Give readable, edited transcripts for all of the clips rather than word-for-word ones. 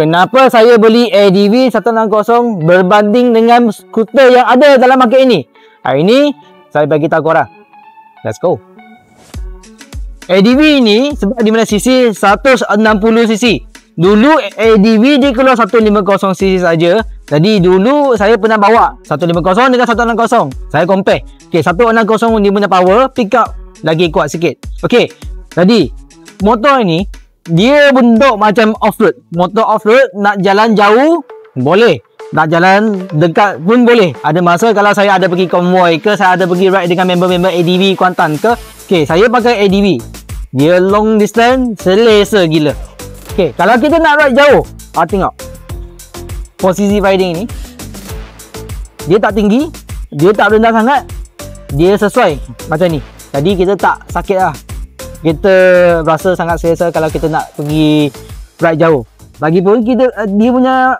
Kenapa saya beli ADV 160 berbanding dengan skuter yang ada dalam market ini? Hari ini saya bagi tahu korang. Let's go. ADV ini sebab di mana cc 160cc. Dulu ADV dia keluar 150cc saja. Jadi dulu saya pernah bawa 150 dengan 160. Saya compare. Okey, 160 ni punya power pick up lagi kuat sikit. Okey. Jadi motor ini dia bentuk macam off-road. Motor off-road nak jalan jauh boleh, nak jalan dekat pun boleh. Ada masa kalau saya ada pergi konvoi ke, saya ada pergi ride dengan member-member ADV Kuantan ke, okey, saya pakai ADV. Dia long distance selesa gila. Okey, kalau kita nak ride jauh, tengok posisi riding ni, dia tak tinggi, dia tak rendah sangat, dia sesuai macam ni. Jadi kita tak sakit lah. Kita rasa sangat selesa kalau kita nak pergi ride jauh. Lagipun kita dia punya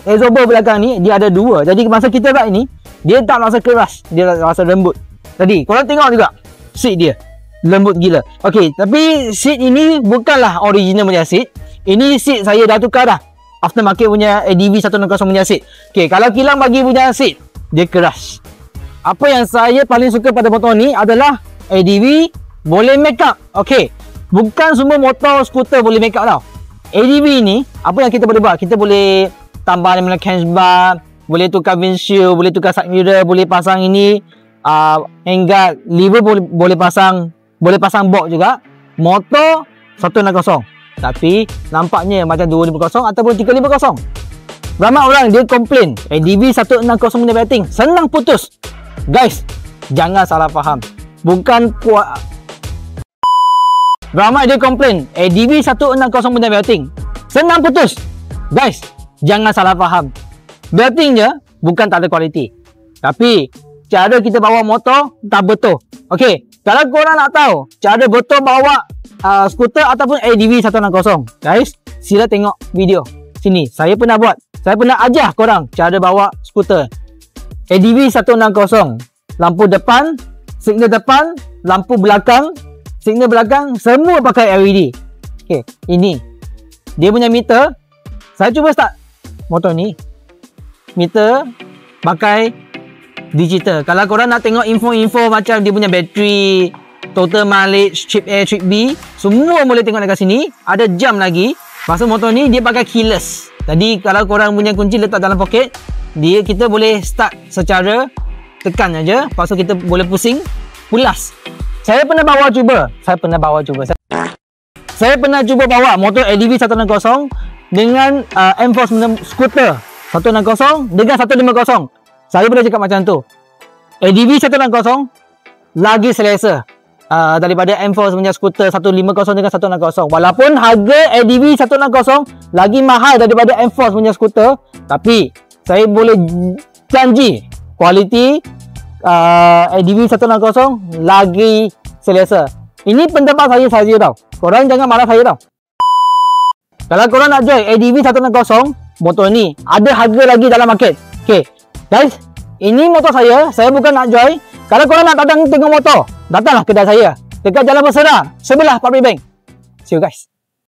absorber belakang ni dia ada dua. Jadi masa kita ride ni dia tak rasa keras, dia rasa lembut. Jadi korang tengok juga seat dia lembut gila. Okey, tapi seat ini bukanlah original punya seat. Ini seat saya dah tukar dah. Aftermarket punya ADV 160 punya seat. Okey, kalau kilang bagi punya seat dia keras. Apa yang saya paling suka pada motor ni adalah ADV boleh make up. Okey, bukan semua motor skuter boleh make up tau. ADV ni apa yang kita boleh buat? Kita boleh tambah dalam handbar, boleh tukar windshield, boleh tukar side mirror, boleh pasang ini handguard, lever boleh pasang box juga. Motor 160 tapi nampaknya macam 250 ataupun 350. Ramai orang dia komplain ADV 160 punya batting senang putus. Guys, jangan salah faham. Bukan kuat. Ramai dia komplain ADV 160 punya belting senang putus. Guys, jangan salah faham. Belting je bukan tak ada kualiti, tapi cara kita bawa motor tak betul. Okey, kalau korang nak tahu cara betul bawa skuter ataupun ADV 160, guys, sila tengok video sini. Saya pernah buat. Saya pernah ajar korang cara bawa skuter ADV 160. Lampu depan, signal depan, lampu belakang, signal belakang semua pakai LED. Okey, ini dia punya meter. Saya cuba start motor ni. Meter pakai digital. Kalau korang nak tengok info-info macam dia punya bateri, total mileage, trip A, trip B, semua boleh tengok dekat sini. Ada jam lagi. Masa motor ni dia pakai keyless. Jadi kalau korang punya kunci letak dalam poket, kita boleh start secara tekan aja. Lepas tu kita boleh pusing, pulas. Saya pernah cuba bawa motor ADV 160 dengan M-Force skuter 160 dengan 150. Saya pernah cakap macam tu. ADV 160 lagi selesa daripada M-Force punya skuter 150 dengan 160. Walaupun harga ADV 160 lagi mahal daripada M-Force punya skuter, tapi saya boleh janji kualiti ADV 160 lagi selesa. Ini pendapat saya saja tau. Korang jangan marah saya tau. Kalau korang nak join ADV 160, motor ni ada harga lagi dalam market. Okay guys, ini motor saya bukan nak join. Kalau korang nak datang tengok motor, datanglah kedai saya dekat Jalan Bersera sebelah Public Bank. See you guys.